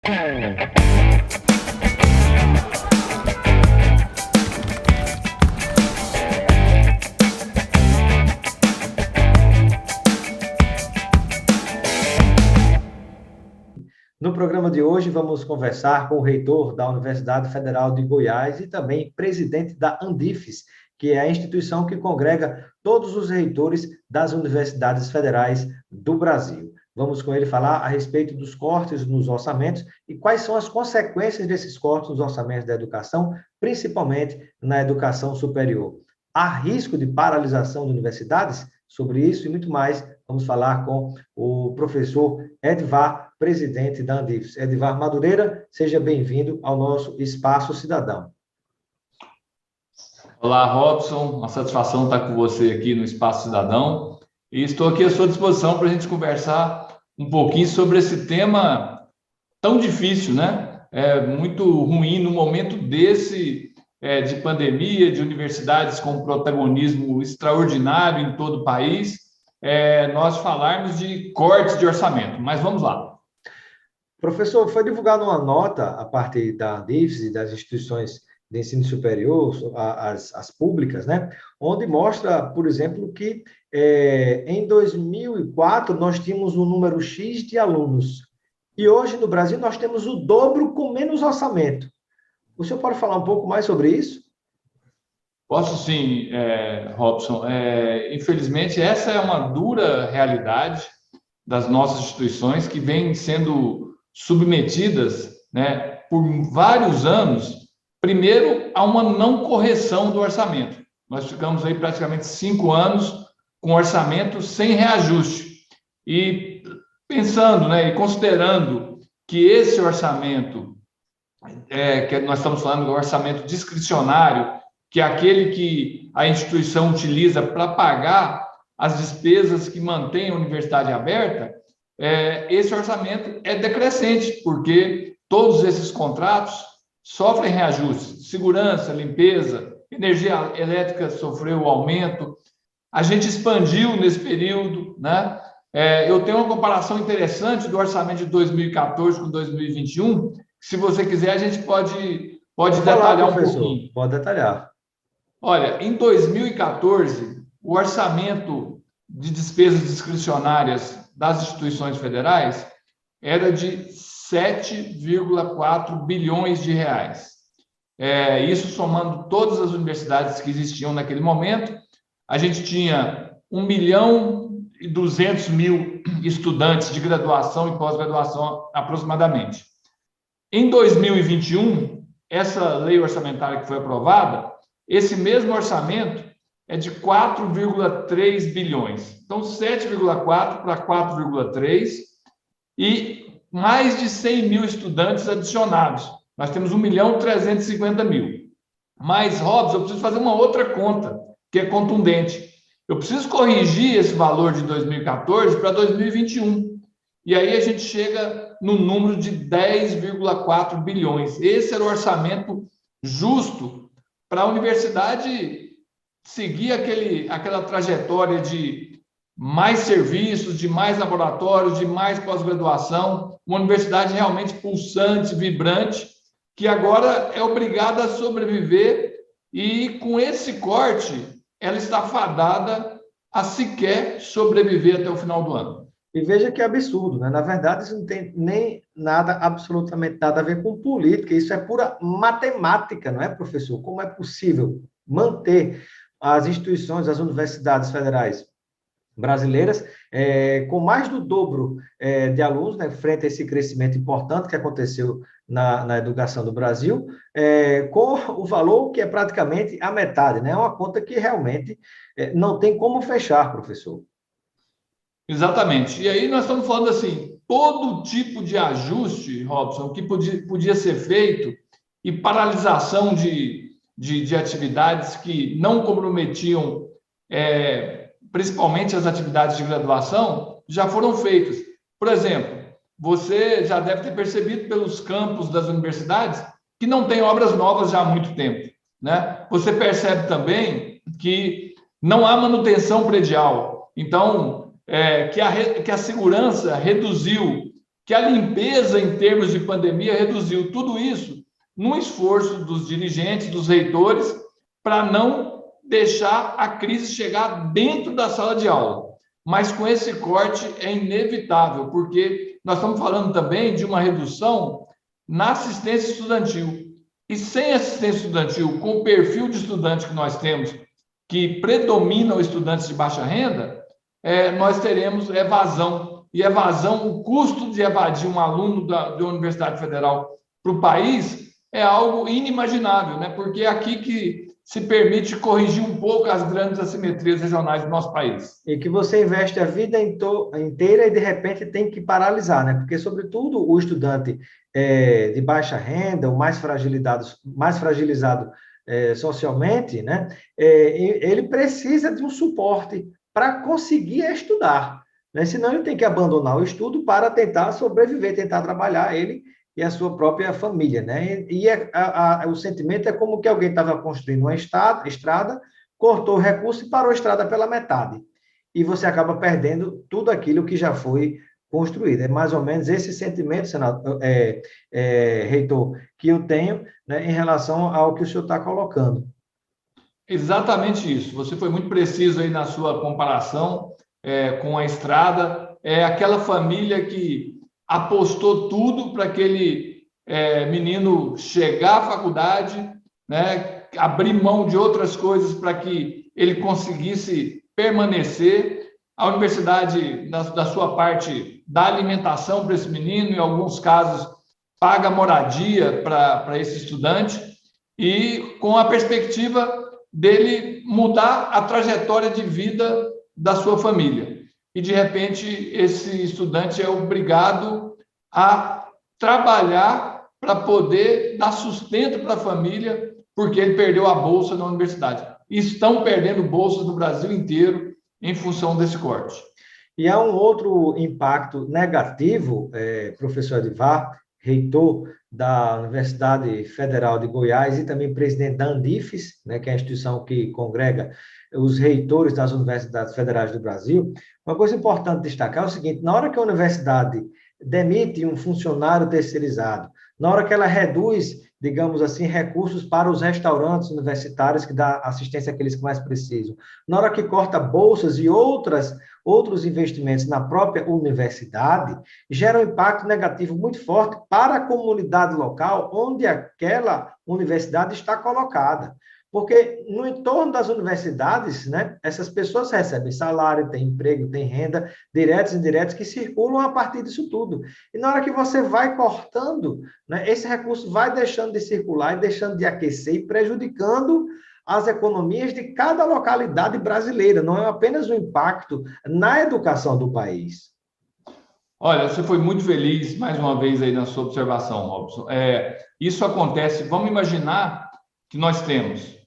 No programa de hoje, vamos conversar com o reitor da Universidade Federal de Goiás e também presidente da Andifes, que é a instituição que congrega todos os reitores das universidades federais do Brasil. Vamos com ele falar a respeito dos cortes nos orçamentos e quais são as consequências desses cortes nos orçamentos da educação, principalmente na educação superior. Há risco de paralisação de universidades? Sobre isso e muito mais, vamos falar com o professor Edvar, presidente da Andifes. Edvar Madureira, seja bem-vindo ao nosso Espaço Cidadão. Olá, Robson, uma satisfação estar com você aqui no Espaço Cidadão e estou aqui à sua disposição para a gente conversar um pouquinho sobre esse tema tão difícil, né? É muito ruim no momento desse de pandemia, de universidades com protagonismo extraordinário em todo o país, nós falarmos de cortes de orçamento, mas vamos lá. Professor, foi divulgada uma nota a partir da Andifes e das instituições de ensino superior, as públicas, né? Onde mostra, por exemplo, que em 2004 nós tínhamos um número X de alunos e hoje no Brasil nós temos o dobro com menos orçamento. O senhor pode falar um pouco mais sobre isso? Posso sim, Robson. Infelizmente, essa é uma dura realidade das nossas instituições que vêm sendo submetidas, né, por vários anos, primeiro, a uma não correção do orçamento. Nós ficamos aí praticamente 5 anos com orçamento sem reajuste. E pensando, né, e considerando que esse orçamento, que nós estamos falando do orçamento discricionário, que é aquele que a instituição utiliza para pagar as despesas que mantêm a universidade aberta, esse orçamento é decrescente, porque todos esses contratos sofrem reajustes. Segurança, limpeza, energia elétrica sofreu aumento. A gente expandiu nesse período, né? Eu tenho uma comparação interessante do orçamento de 2014 com 2021. Se você quiser, a gente pode detalhar um pouquinho. Pode detalhar. Olha, em 2014, o orçamento de despesas discricionárias das instituições federais era de 7,4 bilhões de reais. Isso somando todas as universidades que existiam naquele momento, a gente tinha 1.200.000 estudantes de graduação e pós-graduação aproximadamente. Em 2021, essa lei orçamentária que foi aprovada, esse mesmo orçamento é de 4,3 bilhões. Então, 7,4 para 4,3 e mais de 100 mil estudantes adicionados. Nós temos 1.350.000. Mas, Robson, eu preciso fazer uma outra conta, que é contundente. Eu preciso corrigir esse valor de 2014 para 2021. E aí a gente chega no número de 10,4 bilhões. Esse era o orçamento justo para a universidade seguir aquela trajetória de mais serviços, de mais laboratórios, de mais pós-graduação, uma universidade realmente pulsante, vibrante, que agora é obrigada a sobreviver e, com esse corte, ela está fadada a sequer sobreviver até o final do ano. E veja que absurdo, né? Na verdade, isso não tem nem nada, absolutamente nada a ver com política, isso é pura matemática, não é, professor? Como é possível manter as instituições, as universidades federais brasileiras com mais do dobro de alunos, né, frente a esse crescimento importante que aconteceu na educação do Brasil, com o valor que é praticamente a metade, né? É uma conta que realmente não tem como fechar, professor. Exatamente. E aí nós estamos falando assim, todo tipo de ajuste, Robson, que podia ser feito e paralisação de atividades que não comprometiam, principalmente as atividades de graduação, já foram feitas. Por exemplo, você já deve ter percebido pelos campos das universidades que não tem obras novas já há muito tempo, né? Você percebe também que não há manutenção predial. Então, que a segurança reduziu, que a limpeza em termos de pandemia reduziu. Tudo isso num esforço dos dirigentes, dos reitores, para não deixar a crise chegar dentro da sala de aula. Mas com esse corte é inevitável, porque nós estamos falando também de uma redução na assistência estudantil. E sem assistência estudantil, com o perfil de estudante que nós temos, que predominam estudantes de baixa renda, nós teremos evasão. E evasão, o custo de evadir um aluno da Universidade Federal para o país é algo inimaginável, né? Porque é aqui que se permite corrigir um pouco as grandes assimetrias regionais do nosso país. E que você investe a vida inteira e, de repente, tem que paralisar, né? Porque, sobretudo, o estudante de baixa renda, o mais fragilizado socialmente, né? Ele precisa de um suporte para conseguir estudar, né? Senão ele tem que abandonar o estudo para tentar sobreviver, tentar trabalhar ele e a sua própria família, né? E o sentimento é como que alguém estava construindo uma estrada, cortou o recurso e parou a estrada pela metade. E você acaba perdendo tudo aquilo que já foi construído. É mais ou menos esse sentimento, reitor, que eu tenho, né, em relação ao que o senhor está colocando. Exatamente isso. Você foi muito preciso aí na sua comparação com a estrada. É aquela família que apostou tudo para aquele menino chegar à faculdade, né, abrir mão de outras coisas para que ele conseguisse permanecer. A universidade, da sua parte, dá alimentação para esse menino, em alguns casos, paga moradia para esse estudante, e com a perspectiva dele mudar a trajetória de vida da sua família. E, de repente, esse estudante é obrigado a trabalhar para poder dar sustento para a família, porque ele perdeu a bolsa na universidade. E estão perdendo bolsas no Brasil inteiro em função desse corte. E há um outro impacto negativo, professor Edivar, reitor da Universidade Federal de Goiás e também presidente da Andifes, né, que é a instituição que congrega os reitores das universidades federais do Brasil. Uma coisa importante destacar é o seguinte: na hora que a universidade demite um funcionário terceirizado, na hora que ela reduz, digamos assim, recursos para os restaurantes universitários que dá assistência àqueles que mais precisam, na hora que corta bolsas e outros investimentos na própria universidade, gera um impacto negativo muito forte para a comunidade local onde aquela universidade está colocada. Porque no entorno das universidades, né, essas pessoas recebem salário, têm emprego, têm renda, diretos e indiretos, que circulam a partir disso tudo. E na hora que você vai cortando, né, esse recurso vai deixando de circular e deixando de aquecer e prejudicando as economias de cada localidade brasileira. Não é apenas um impacto na educação do país. Olha, você foi muito feliz, mais uma vez, aí na sua observação, Robson. Isso acontece, vamos imaginar que nós temos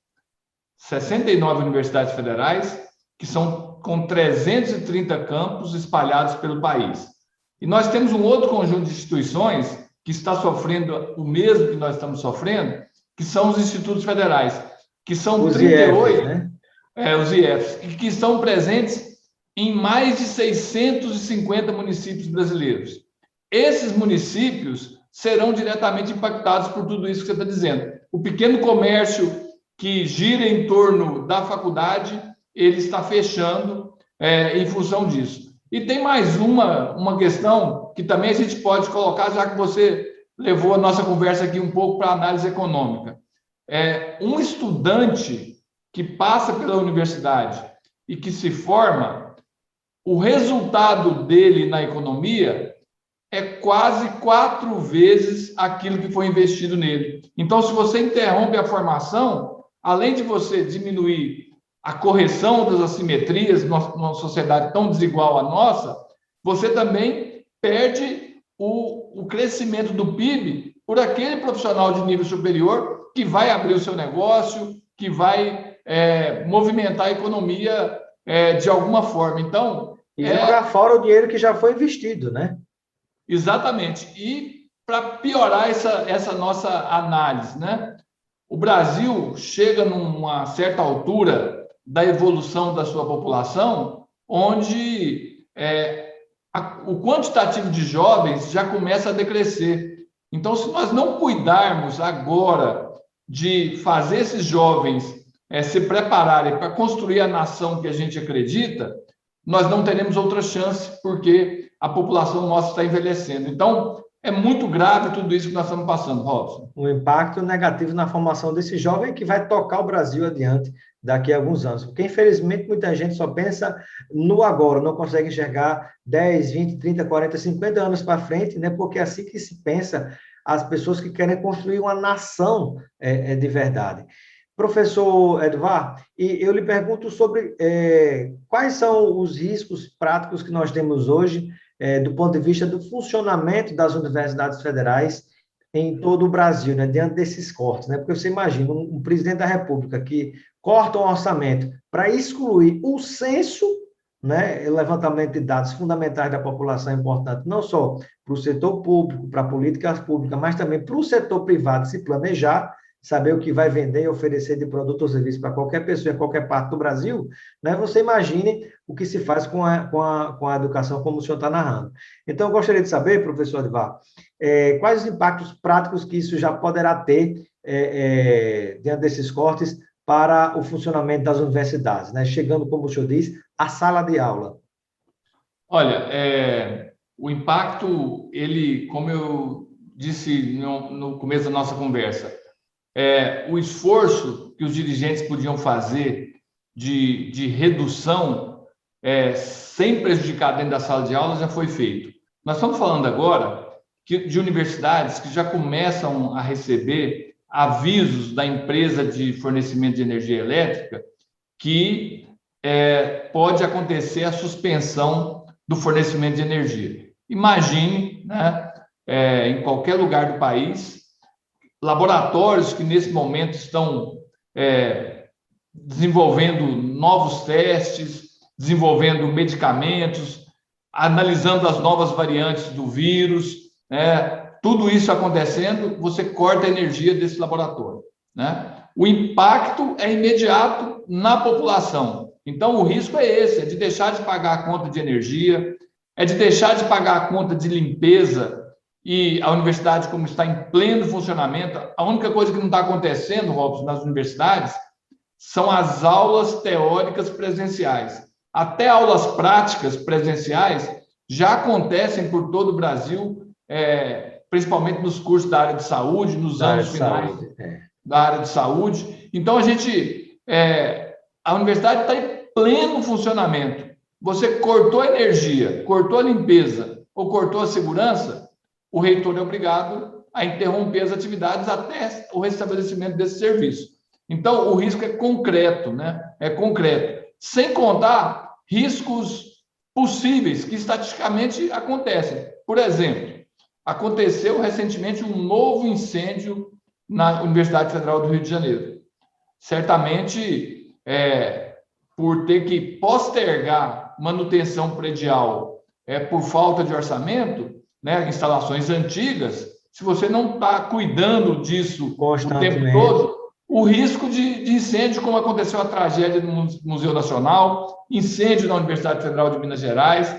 69 universidades federais, que são com 330 campos espalhados pelo país. E nós temos um outro conjunto de instituições que está sofrendo o mesmo que nós estamos sofrendo, que são os institutos federais, que são os 38, IEFs, né? Os IEFs, que estão presentes em mais de 650 municípios brasileiros. Esses municípios serão diretamente impactados por tudo isso que você está dizendo. O pequeno comércio que gira em torno da faculdade, ele está fechando em função disso. E tem mais uma questão que também a gente pode colocar, já que você levou a nossa conversa aqui um pouco para a análise econômica. Um estudante que passa pela universidade e que se forma, o resultado dele na economia é quase 4 vezes aquilo que foi investido nele. Então, se você interrompe a formação, além de você diminuir a correção das assimetrias numa sociedade tão desigual a nossa, você também perde o crescimento do PIB por aquele profissional de nível superior que vai abrir o seu negócio, que vai movimentar a economia de alguma forma. Então, e jogar fora o dinheiro que já foi investido, né? Exatamente. E para piorar essa nossa análise, né? O Brasil chega numa certa altura da evolução da sua população, onde o quantitativo de jovens já começa a decrescer. Então, se nós não cuidarmos agora de fazer esses jovens se prepararem para construir a nação que a gente acredita, nós não teremos outra chance, porque a população nossa está envelhecendo. Então, é muito grave tudo isso que nós estamos passando, Robson. Um impacto negativo na formação desse jovem que vai tocar o Brasil adiante daqui a alguns anos. Porque, infelizmente, muita gente só pensa no agora, não consegue enxergar 10, 20, 30, 40, 50 anos para frente, né? Porque é assim que se pensa as pessoas que querem construir uma nação de verdade. Professor Edvar, e eu lhe pergunto sobre quais são os riscos práticos que nós temos hoje, do ponto de vista do funcionamento das universidades federais em todo o Brasil, né, diante desses cortes, né? Porque você imagina um presidente da República que corta um orçamento para excluir o censo, né, o levantamento de dados fundamentais da população é importante, não só para o setor público, para políticas públicas, mas também para o setor privado se planejar, saber o que vai vender e oferecer de produto ou serviço para qualquer pessoa em qualquer parte do Brasil, né? Você imagine o que se faz com a educação, como o senhor está narrando. Então, eu gostaria de saber, professor Edvar, quais os impactos práticos que isso já poderá ter diante desses cortes para o funcionamento das universidades, né? Chegando, como o senhor diz, à sala de aula. Olha, o impacto, ele, como eu disse no começo da nossa conversa, o esforço que os dirigentes podiam fazer de redução sem prejudicar dentro da sala de aula já foi feito. Nós estamos falando agora de universidades que já começam a receber avisos da empresa de fornecimento de energia elétrica que pode acontecer a suspensão do fornecimento de energia. Imagine, né, em qualquer lugar do país, laboratórios que nesse momento estão desenvolvendo novos testes, desenvolvendo medicamentos, analisando as novas variantes do vírus, tudo isso acontecendo, você corta a energia desse laboratório, né? O impacto é imediato na população. Então, o risco é esse, é de deixar de pagar a conta de energia, é de deixar de pagar a conta de limpeza. E a universidade, como está em pleno funcionamento, a única coisa que não está acontecendo, Robson, nas universidades, são as aulas teóricas presenciais. Até aulas práticas presenciais já acontecem por todo o Brasil, principalmente nos cursos da área de saúde, nos anos finais da área de saúde. Então, a universidade está em pleno funcionamento. Você cortou a energia, cortou a limpeza ou cortou a segurança, o reitor é obrigado a interromper as atividades até o restabelecimento desse serviço. Então, o risco é concreto, né? É concreto. Sem contar riscos possíveis que estatisticamente acontecem. Por exemplo, aconteceu recentemente um novo incêndio na Universidade Federal do Rio de Janeiro. Certamente, por ter que postergar manutenção predial por falta de orçamento, né, instalações antigas, se você não está cuidando disso o tempo todo, o risco de incêndio, como aconteceu a tragédia no Museu Nacional, incêndio na Universidade Federal de Minas Gerais,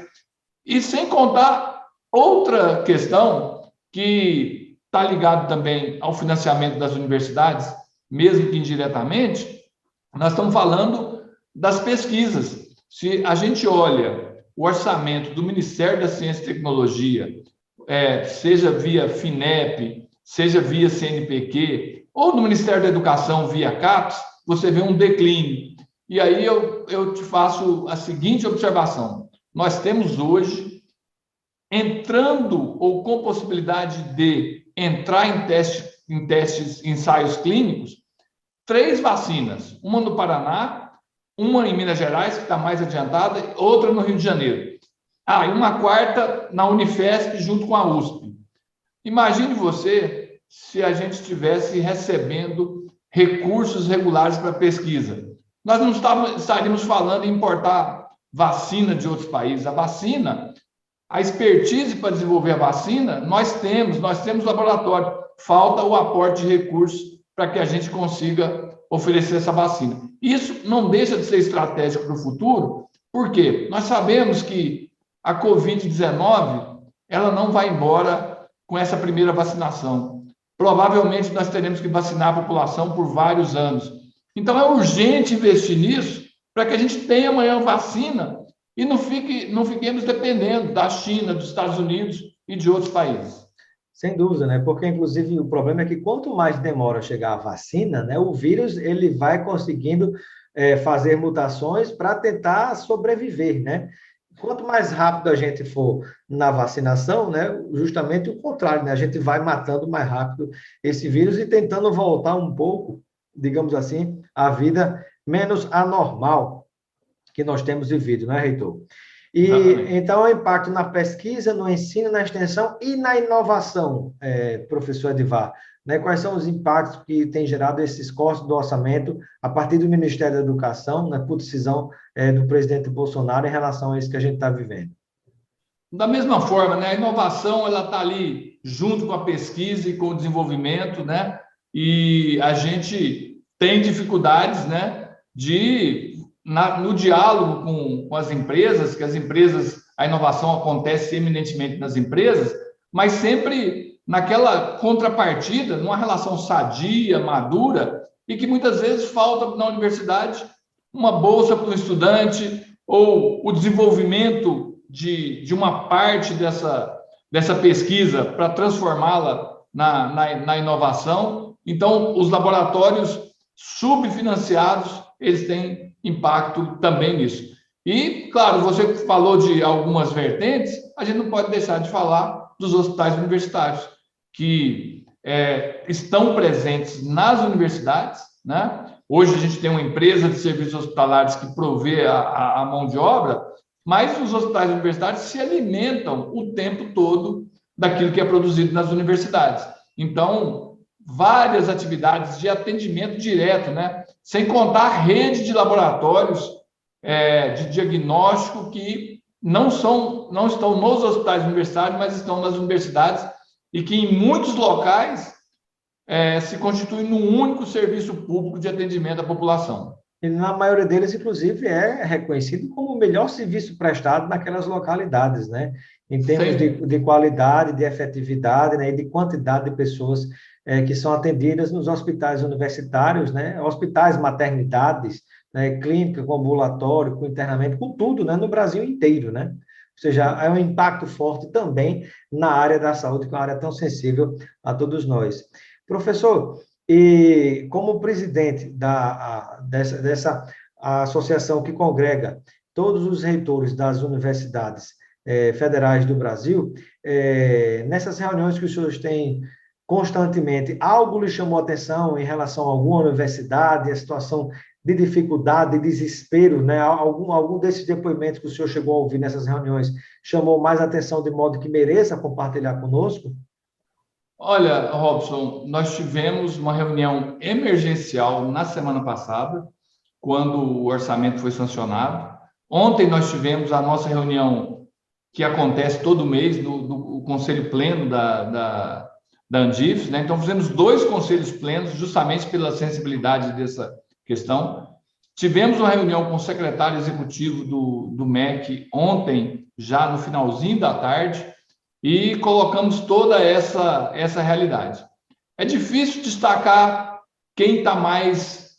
e sem contar outra questão que está ligada também ao financiamento das universidades, mesmo que indiretamente, nós estamos falando das pesquisas. Se a gente olha o orçamento do Ministério da Ciência e Tecnologia, seja via FINEP, seja via CNPq, ou do Ministério da Educação via CAPES, você vê um declínio. E aí eu te faço a seguinte observação. Nós temos hoje, entrando ou com possibilidade de entrar em ensaios clínicos, 3 vacinas. Uma no Paraná, uma em Minas Gerais, que está mais adiantada, outra no Rio de Janeiro. E uma quarta na Unifesp, junto com a USP. Imagine você se a gente estivesse recebendo recursos regulares para pesquisa. Nós não estaríamos falando em importar vacina de outros países. A vacina, a expertise para desenvolver a vacina, nós temos laboratório. Falta o aporte de recursos para que a gente consiga oferecer essa vacina. Isso não deixa de ser estratégico para o futuro, porque nós sabemos que a Covid-19, ela não vai embora com essa primeira vacinação. Provavelmente nós teremos que vacinar a população por vários anos. Então, é urgente investir nisso para que a gente tenha amanhã vacina e não fiquemos dependendo da China, dos Estados Unidos e de outros países. Sem dúvida, né? Porque, inclusive, o problema é que quanto mais demora a chegar a vacina, né, o vírus ele vai conseguindo fazer mutações para tentar sobreviver, né? Quanto mais rápido a gente for na vacinação, né, justamente o contrário, né? A gente vai matando mais rápido esse vírus e tentando voltar um pouco, digamos assim, à vida menos anormal que nós temos vivido, né, reitor? E, então, o impacto na pesquisa, no ensino, na extensão e na inovação, professor Edivar, né? Quais são os impactos que tem gerado esses cortes do orçamento a partir do Ministério da Educação, né, por decisão do presidente Bolsonaro em relação a isso que a gente está vivendo? Da mesma forma, né, a inovação ela está ali junto com a pesquisa e com o desenvolvimento, né? E a gente tem dificuldades, né, no diálogo com as empresas, que a inovação acontece eminentemente nas empresas, mas sempre naquela contrapartida, numa relação sadia, madura, e que muitas vezes falta na universidade uma bolsa para o estudante ou o desenvolvimento de uma parte dessa pesquisa para transformá-la na inovação. Então, os laboratórios subfinanciados, eles têm impacto também nisso. E, claro, você falou de algumas vertentes, a gente não pode deixar de falar dos hospitais universitários, que estão presentes nas universidades, né? Hoje a gente tem uma empresa de serviços hospitalares que provê a mão de obra, mas os hospitais universitários se alimentam o tempo todo daquilo que é produzido nas universidades. Então, várias atividades de atendimento direto, né? Sem contar a rede de laboratórios de diagnóstico que não estão nos hospitais universitários, mas estão nas universidades e que em muitos locais se constitui num único serviço público de atendimento à população. E na maioria deles, inclusive, é reconhecido como o melhor serviço prestado naquelas localidades, né? Em termos de qualidade, de efetividade, né? E de quantidade de pessoas que são atendidas nos hospitais universitários, né? Hospitais, maternidades, né? Clínica, com ambulatório, com internamento, com tudo, né? No Brasil inteiro, né? Ou seja, é um impacto forte também na área da saúde, que é uma área tão sensível a todos nós. Professor, e como presidente dessa associação que congrega todos os reitores das universidades federais do Brasil, nessas reuniões que os senhores têm constantemente, algo lhe chamou a atenção em relação a alguma universidade, a situação de dificuldade, de desespero, né? Algum desses depoimentos que o senhor chegou a ouvir nessas reuniões chamou mais atenção de modo que mereça compartilhar conosco? Olha, Robson, nós tivemos uma reunião emergencial na semana passada, quando o orçamento foi sancionado. Ontem nós tivemos a nossa reunião, que acontece todo mês, do Conselho Pleno da Andifes, né? Então, fizemos 2 conselhos plenos, justamente pela sensibilidade dessa questão. Tivemos uma reunião com o secretário executivo do MEC ontem, já no finalzinho da tarde, e colocamos toda essa realidade. É difícil destacar quem está mais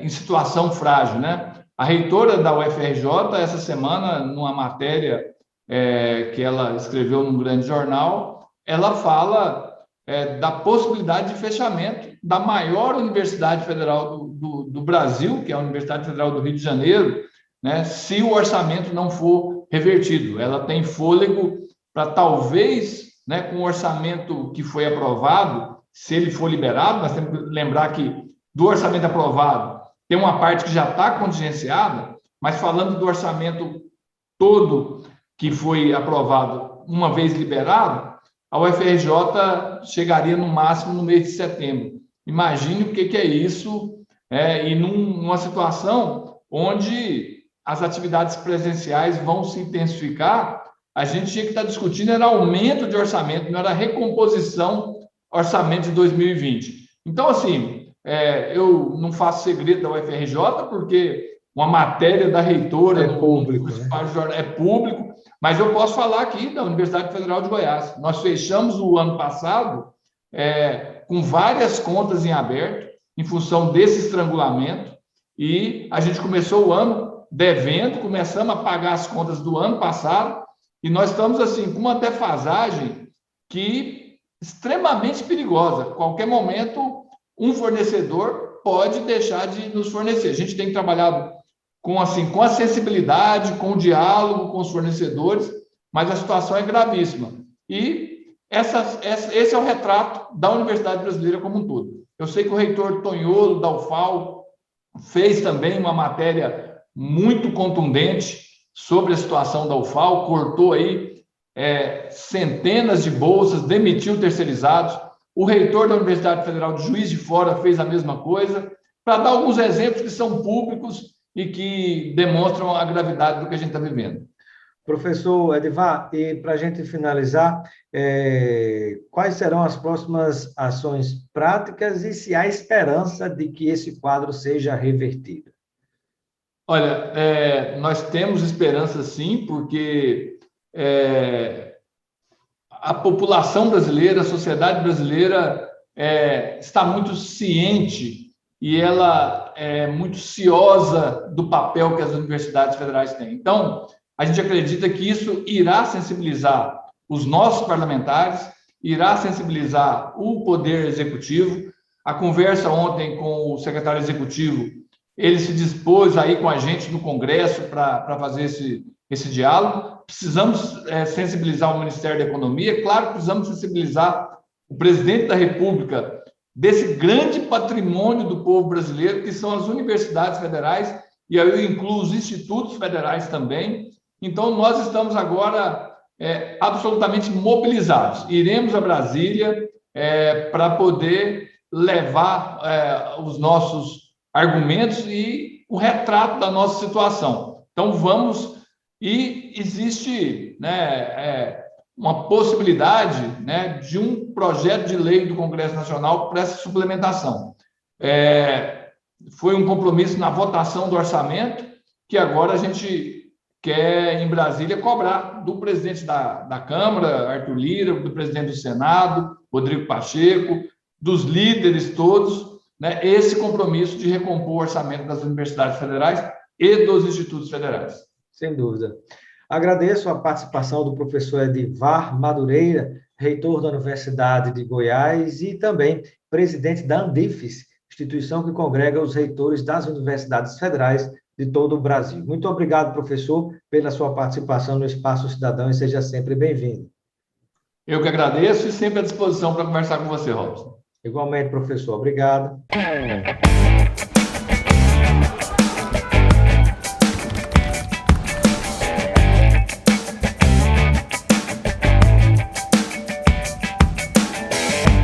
em situação frágil, né? A reitora da UFRJ, essa semana, numa matéria que ela escreveu num grande jornal, ela fala da possibilidade de fechamento da maior universidade federal do Brasil, que é a Universidade Federal do Rio de Janeiro, né? Se o orçamento não for revertido. Ela tem fôlego para talvez, né, com o orçamento que foi aprovado, se ele for liberado, nós temos que lembrar que do orçamento aprovado tem uma parte que já está contingenciada, mas falando do orçamento todo que foi aprovado uma vez liberado, a UFRJ chegaria no máximo no mês de setembro. Imagine o que é isso, e numa situação onde as atividades presenciais vão se intensificar. A gente tinha que estar discutindo era aumento de orçamento, não era recomposição orçamento de 2020. Então, assim, eu não faço segredo da UFRJ, porque uma matéria da reitora público, né? É público, Mas eu posso falar aqui da Universidade Federal de Goiás. Nós fechamos o ano passado com várias contas em aberto, em função desse estrangulamento, e a gente começou o ano devendo, começamos a pagar as contas do ano passado, e nós estamos assim com uma defasagem que extremamente perigosa. Qualquer momento, um fornecedor pode deixar de nos fornecer. A gente tem trabalhado com a sensibilidade, com o diálogo com os fornecedores, mas a situação é gravíssima. E esse é o retrato da Universidade Brasileira como um todo. Eu sei que o reitor Tonholo, da UFAL, fez também uma matéria muito contundente sobre a situação da UFAL, cortou aí centenas de bolsas, demitiu terceirizados. O reitor da Universidade Federal de Juiz de Fora fez a mesma coisa, para dar alguns exemplos que são públicos e que demonstram a gravidade do que a gente está vivendo. Professor Edivar, e para a gente finalizar, quais serão as próximas ações práticas e se há esperança de que esse quadro seja revertido? Olha, nós temos esperança sim, porque a população brasileira, a sociedade brasileira está muito ciente e ela é muito ciosa do papel que as universidades federais têm. Então, a gente acredita que isso irá sensibilizar os nossos parlamentares, irá sensibilizar o Poder Executivo. A conversa ontem com o secretário executivo, ele se dispôs aí com a gente no Congresso para fazer esse diálogo. Precisamos sensibilizar o Ministério da Economia, claro que precisamos sensibilizar o presidente da República desse grande patrimônio do povo brasileiro, que são as universidades federais, e aí eu incluo os institutos federais também. Então, nós estamos agora absolutamente mobilizados. Iremos a Brasília para poder levar os nossos argumentos e o retrato da nossa situação. Então, vamos... E existe uma possibilidade de um projeto de lei do Congresso Nacional para essa suplementação. Foi um compromisso na votação do orçamento, que agora a gente quer, em Brasília, cobrar do presidente da Câmara, Arthur Lira, do presidente do Senado, Rodrigo Pacheco, dos líderes todos, esse compromisso de recompor o orçamento das universidades federais e dos institutos federais. Sem dúvida. Agradeço a participação do professor Edivar Madureira, reitor da Universidade de Goiás e também presidente da Andifes, instituição que congrega os reitores das universidades federais de todo o Brasil. Muito obrigado, professor, pela sua participação no Espaço Cidadão e seja sempre bem-vindo. Eu que agradeço e sempre à disposição para conversar com você, Robson. Igualmente, professor. Obrigado.